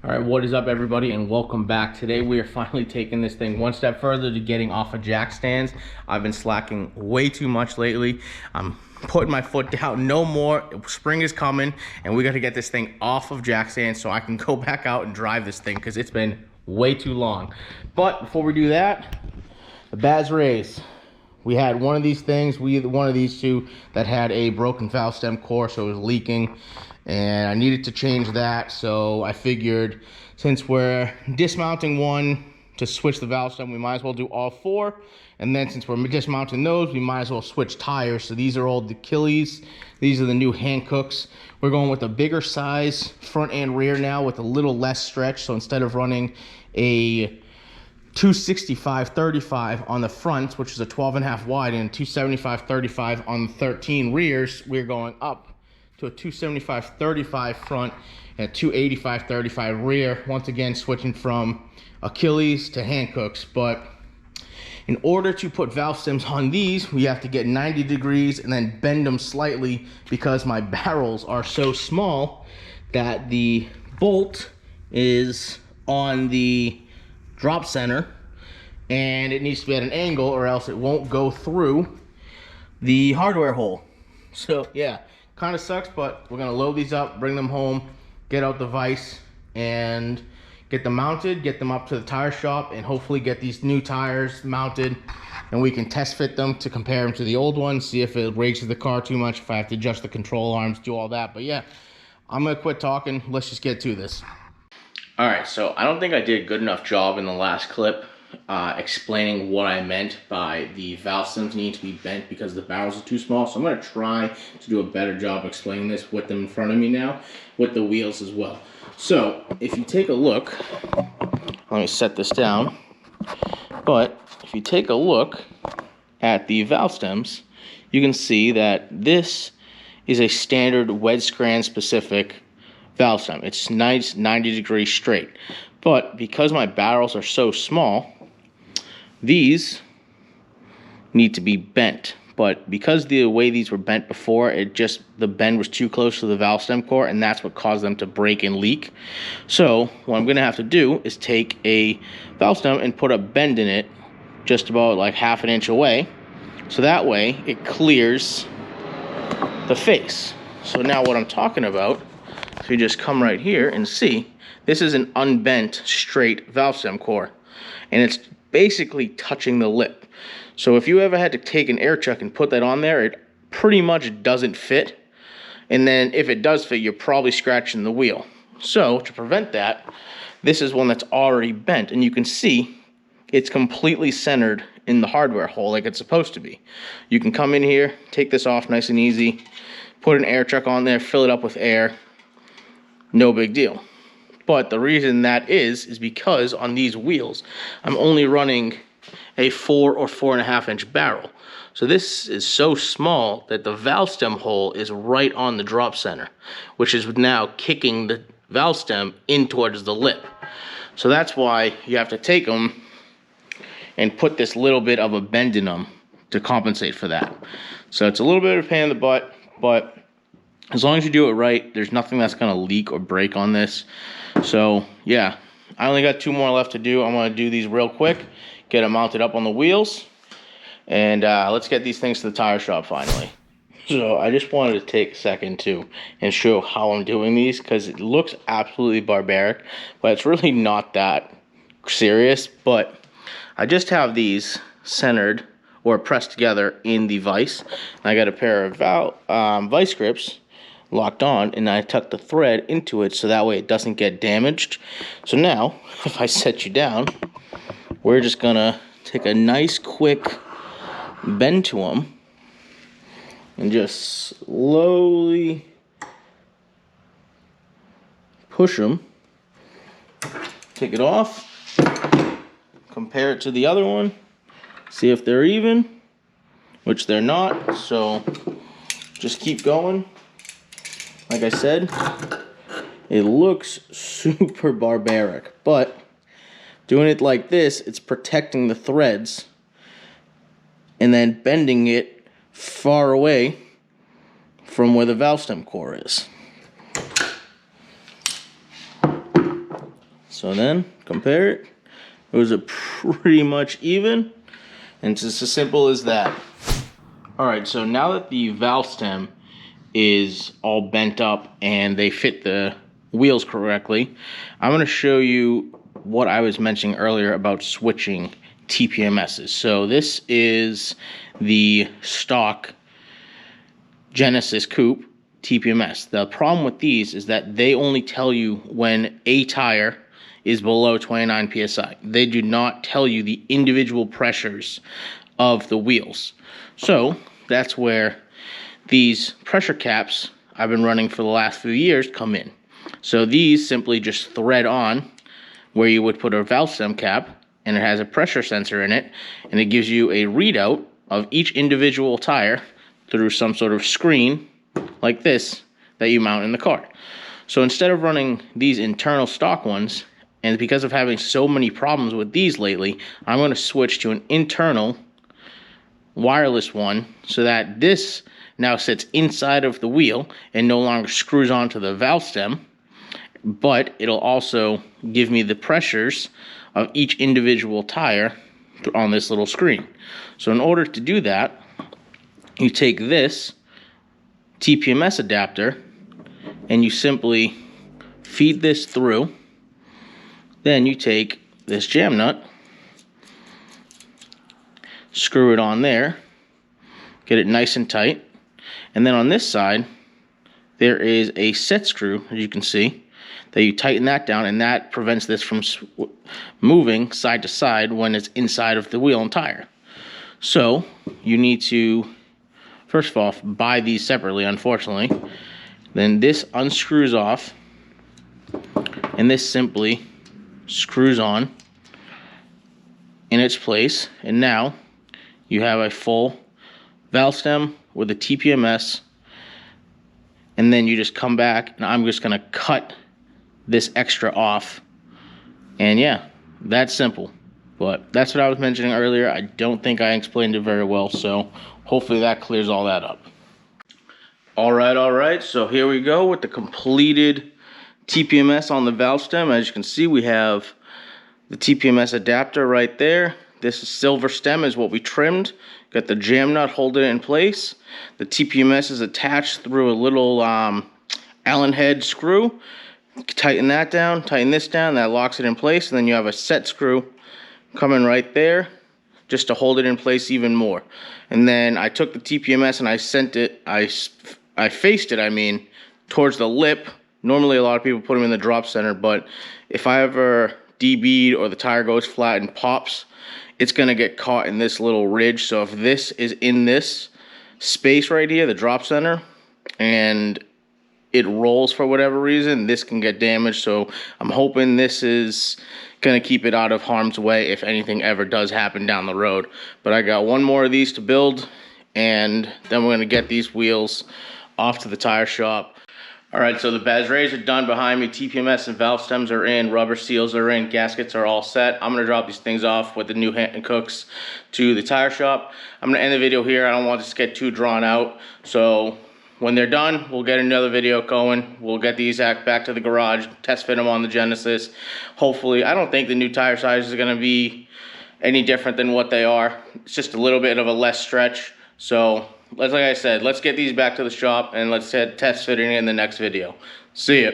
All right, what is up, everybody, and welcome back. Today we are finally taking this thing one step further to getting off of jack stands. I've been slacking way too much lately. I'm putting my foot down. No more. Spring is coming, and we got to get this thing off of jack stands so I can go back out and drive this thing because it's been way too long. But before we do that, the Bazreias. We had one of these things, one of these two that had a broken valve stem core, so it was leaking. And I needed to change that, so I figured since we're dismounting one to switch the valve stem, we might as well do all four. And then since we're dismounting those, we might as well switch tires. So these are all the Achilles. These are the new Hancooks. We're going with a bigger size front and rear now with a little less stretch. So instead of running a 265/35 on the front, which is a 12.5 wide, and 275/35 on the 13 rears, we're going up to a 275/35 front and a 285/35 rear. Once again, switching from Achilles to Hancooks. But in order to put valve stems on these, we have to get 90 degrees and then bend them slightly because my barrels are so small that the bolt is on the drop center and it needs to be at an angle or else it won't go through the hardware hole. So yeah, kind of sucks, but we're gonna load these up, bring them home, get out the vise, and get them mounted, get them up to the tire shop, and hopefully get these new tires mounted, and we can test fit them to compare them to the old ones, see if it raises the car too much, if I have to adjust the control arms, do all that. But yeah, I'm gonna quit talking. Let's just get to this. All right, so I don't think I did a good enough job in the last clip explaining what I meant by the valve stems need to be bent because the barrels are too small. So I'm going to try to do a better job explaining this with them in front of me now, with the wheels as well. So if you take a look, let me set this down, but if you take a look at the valve stems, you can see that this is a standard Weds Kranze specific valve stem. It's nice 90 degrees straight, but because my barrels are so small, these need to be bent. But because the way these were bent before, the bend was too close to the valve stem core, and that's what caused them to break and leak. So what I'm gonna have to do is take a valve stem and put a bend in it just about like ½ an inch away, so that way it clears the face. So now what I'm talking about, if you just come right here and see, this is an unbent straight valve stem core, and it's basically touching the lip. So if you ever had to take an air chuck and put that on there, it pretty much doesn't fit. And then if it does fit, you're probably scratching the wheel. So to prevent that, this is one that's already bent, and you can see it's completely centered in the hardware hole like it's supposed to be. You can come in here, take this off nice and easy, put an air chuck on there, fill it up with air, no big deal. But the reason that is because on these wheels, I'm only running a 4 or 4.5 inch barrel. So this is so small that the valve stem hole is right on the drop center, which is now kicking the valve stem in towards the lip. So that's why you have to take them and put this little bit of a bend in them to compensate for that. So it's a little bit of a pain in the butt, but as long as you do it right, there's nothing that's gonna leak or break on this. So yeah, I only got 2 more left to do. I'm gonna do these real quick, get them mounted up on the wheels, and let's get these things to the tire shop finally. So I just wanted to take a second too and show how I'm doing these, because it looks absolutely barbaric, but it's really not that serious. But I just have these centered or pressed together in the vise. I got a pair of vice grips locked on, and I tuck the thread into it so that way it doesn't get damaged. So now, if I set you down, we're just gonna take a nice quick bend to them and just slowly push them, take it off, compare it to the other one, see if they're even, which they're not, so just keep going. Like I said, it looks super barbaric, but doing it like this, it's protecting the threads and then bending it far away from where the valve stem core is. So then compare it. It was a pretty much even, and it's just as simple as that. All right, so now that the valve stem is all bent up and they fit the wheels correctly, I'm going to show you what I was mentioning earlier about switching TPMSs. So this is the stock Genesis Coupe TPMS. The problem with these is that they only tell you when a tire is below 29 psi. They do not tell you the individual pressures of the wheels. So that's where these pressure caps I've been running for the last few years come in. So these simply just thread on where you would put a valve stem cap, and it has a pressure sensor in it, and it gives you a readout of each individual tire through some sort of screen like this that you mount in the car. So instead of running these internal stock ones, and because of having so many problems with these lately, I'm going to switch to an internal wireless one so that this now sits inside of the wheel and no longer screws onto the valve stem, but it'll also give me the pressures of each individual tire on this little screen. So in order to do that, you take this Tpms adapter and you simply feed this through. Then you take this jam nut, screw it on there, get it nice and tight, and then on this side there is a set screw, as you can see, that you tighten that down, and that prevents this from moving side to side when it's inside of the wheel and tire. So you need to, first of all, buy these separately, unfortunately. Then this unscrews off, and this simply screws on in its place, and now you have a full valve stem with a TPMS, and then you just come back, and I'm just going to cut this extra off, and yeah, that's simple. But that's what I was mentioning earlier. I don't think I explained it very well, so hopefully that clears all that up. All right, so here we go with the completed TPMS on the valve stem. As you can see, we have the TPMS adapter right there. This silver stem is what we trimmed. Got the jam nut holding it in place. The TPMS is attached through a little Allen head screw. Tighten that down, tighten this down, that locks it in place, and then you have a set screw coming right there just to hold it in place even more. And then I took the TPMS and I sent it, I faced it, I mean, towards the lip. Normally a lot of people put them in the drop center, but if I ever DB'd or the tire goes flat and pops, it's gonna get caught in this little ridge. So if this is in this space right here, the drop center, and it rolls for whatever reason, this can get damaged. So I'm hoping this is gonna keep it out of harm's way if anything ever does happen down the road. But I got one more of these to build, and then we're gonna get these wheels off to the tire shop. All right, so the Bazreias are done behind me. TPMS and valve stems are in, rubber seals are in, gaskets are all set. I'm gonna drop these things off with the new Hampton Cooks to the tire shop. I'm gonna end the video here. I don't want this to get too drawn out. So when they're done, we'll get another video going. We'll get these back to the garage, test fit them on the Genesis. Hopefully, I don't think the new tire size is gonna be any different than what they are. It's just a little bit of a less stretch. So, like I said, let's get these back to the shop and let's test fitting in the next video. See ya.